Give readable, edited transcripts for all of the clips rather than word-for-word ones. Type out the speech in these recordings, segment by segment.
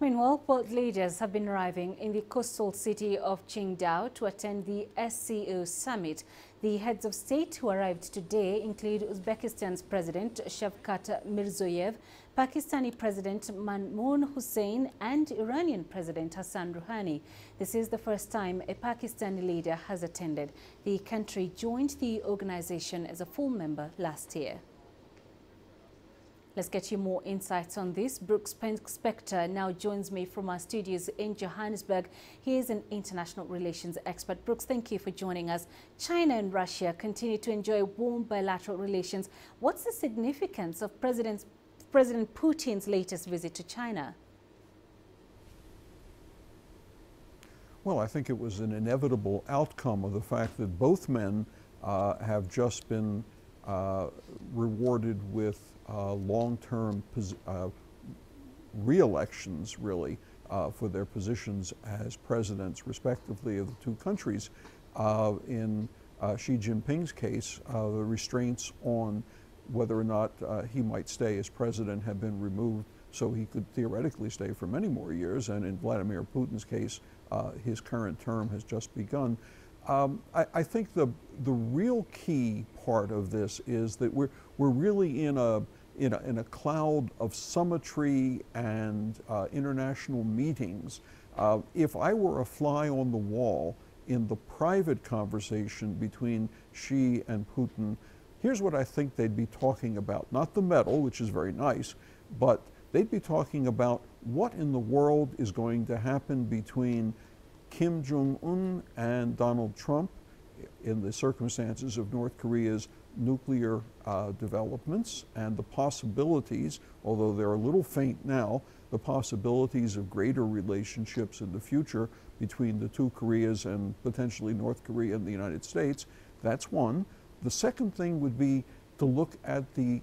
Meanwhile, world leaders have been arriving in the coastal city of Qingdao to attend the SCO summit. The heads of state who arrived today include Uzbekistan's President Shavkat Mirziyoyev, Pakistani President Mamnoon Hussain and Iranian President Hassan Rouhani. This is the first time a Pakistani leader has attended. The country joined the organization as a full member last year. Let's get you more insights on this. Brooks Spector now joins me from our studios in Johannesburg. He is an international relations expert. Brooks, thank you for joining us. China and Russia continue to enjoy warm bilateral relations. What's the significance of President Putin's latest visit to China? Well, I think it was an inevitable outcome of the fact that both men have just been rewarded with long-term re-elections, really, for their positions as presidents, respectively, of the two countries. In Xi Jinping's case, the restraints on whether or not he might stay as president have been removed, so he could theoretically stay for many more years. And in Vladimir Putin's case, his current term has just begun. I think the real key part of this is that we're really in a cloud of summitry and international meetings. If I were a fly on the wall in the private conversation between Xi and Putin, here's what I think they'd be talking about. Not the medal, which is very nice, but they'd be talking about what in the world is going to happen between Kim Jong-un and Donald Trump in the circumstances of North Korea's nuclear developments and the possibilities, although they're a little faint now, the possibilities of greater relationships in the future between the two Koreas and potentially North Korea and the United States. That's one. The second thing would be to look at the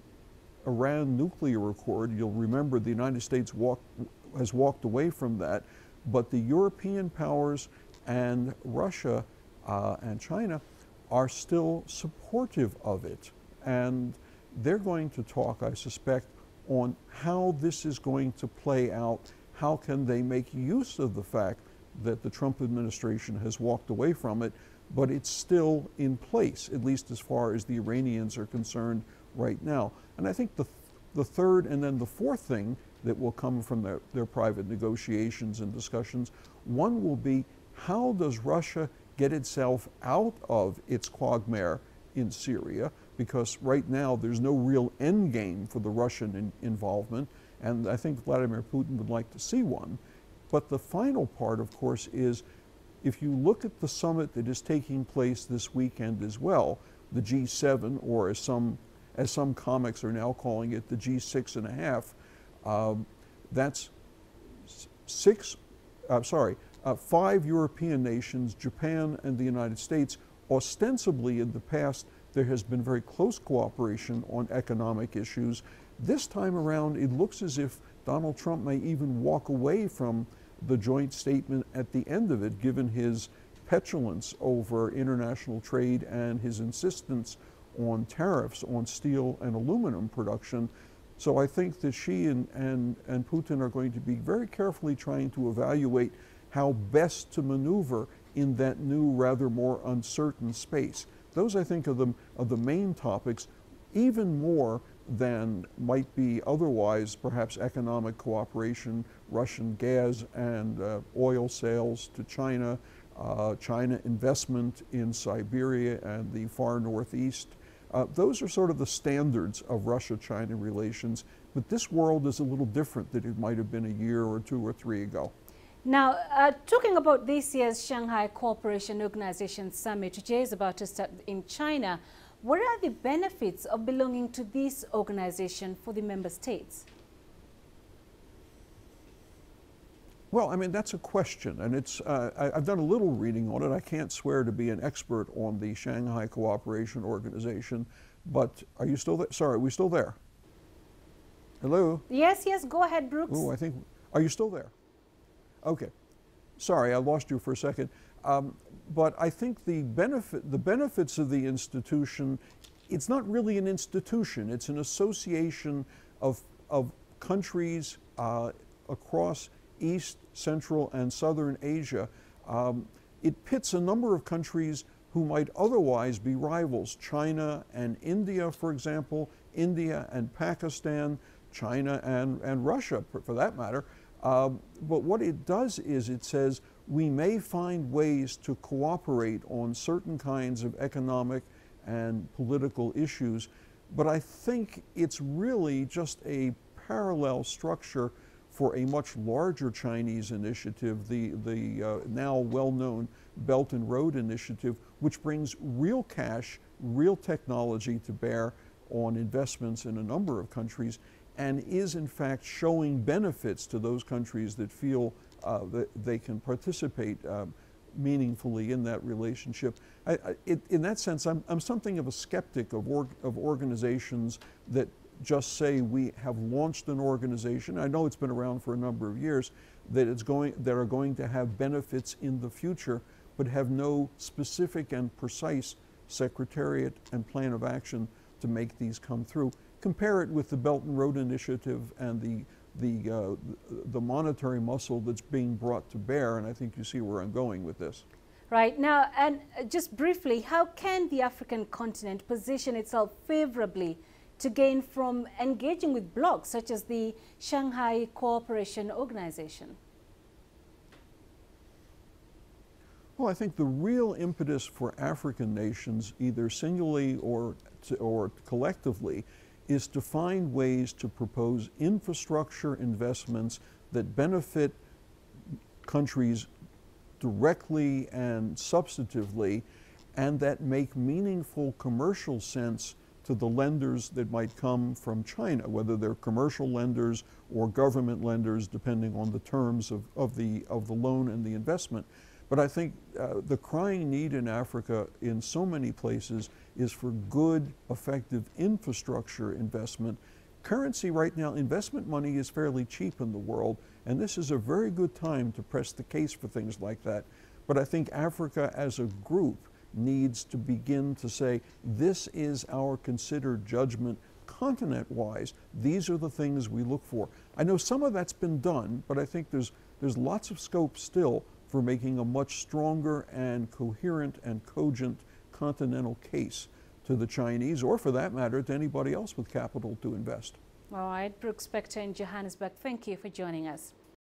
Iran nuclear accord. You'll remember the United States has walked away from that, but the European powers and Russia and China are still supportive of it. And they're going to talk, I suspect, on how this is going to play out. How can they make use of the fact that the Trump administration has walked away from it, but it's still in place, at least as far as the Iranians are concerned right now. And I think the third and then the fourth thing that will come from their private negotiations and discussions, one will be, how does Russia get itself out of its quagmire in Syria? Because right now there's no real end game for the Russian involvement, and I think Vladimir Putin would like to see one. But the final part, of course, is if you look at the summit that is taking place this weekend as well, the G7, or as some comics are now calling it, the G6.5, that's 5 European nations, Japan and the United States. Ostensibly in the past, there has been very close cooperation on economic issues. This time around, it looks as if Donald Trump may even walk away from the joint statement at the end of it, given his petulance over international trade and his insistence on tariffs on steel and aluminum production. So I think that Xi and Putin are going to be very carefully trying to evaluate how best to maneuver in that new, rather more uncertain space. Those, I think, are the main topics, even more than might be otherwise perhaps economic cooperation, Russian gas and oil sales to China, China investment in Siberia and the far northeast. Those are sort of the standards of Russia-China relations, but this world is a little different than it might have been a year or 2 or 3 ago. Now, talking about this year's Shanghai Cooperation Organization Summit, which is about to start in China, what are the benefits of belonging to this organization for the member states? Well, I mean, that's a question, and I've done a little reading on it. I can't swear to be an expert on the Shanghai Cooperation Organization, but are you still there? Sorry, are we still there? Hello? Yes, go ahead, Brooks. Oh, are you still there? Okay. Sorry, I lost you for a second. But I think the benefits of the institution, it's not really an institution. It's an association of countries across East, Central, and Southern Asia, it pits a number of countries who might otherwise be rivals. China and India, for example, India and Pakistan, China and Russia, for that matter. But what it does is it says we may find ways to cooperate on certain kinds of economic and political issues, but I think it's really just a parallel structure for a much larger Chinese initiative, the now well-known Belt and Road Initiative, which brings real cash, real technology to bear on investments in a number of countries, and is in fact showing benefits to those countries that feel that they can participate meaningfully in that relationship. In that sense, I'm something of a skeptic of organizations that just say we have launched an organization. I know it's been around for a number of years, that are going to have benefits in the future, but have no specific and precise secretariat and plan of action to make these come through. Compare it with the Belt and Road Initiative and the monetary muscle that's being brought to bear, and I think you see where I'm going with this. Right. Now, and just briefly, how can the African continent position itself favorably to gain from engaging with blocs such as the Shanghai Cooperation Organization? Well, I think the real impetus for African nations, either singly or collectively, is to find ways to propose infrastructure investments that benefit countries directly and substantively, and that make meaningful commercial sense to the lenders that might come from China, whether they're commercial lenders or government lenders, depending on the terms of the loan and the investment. But I think the crying need in Africa in so many places is for good, effective infrastructure investment. Currency right now, investment money is fairly cheap in the world, and this is a very good time to press the case for things like that. But I think Africa as a group needs to begin to say, this is our considered judgment continent-wise. These are the things we look for. I know some of that's been done, but I think there's lots of scope still for making a much stronger and coherent and cogent continental case to the Chinese, or for that matter, to anybody else with capital to invest. All right, Brooks Spector in Johannesburg, thank you for joining us.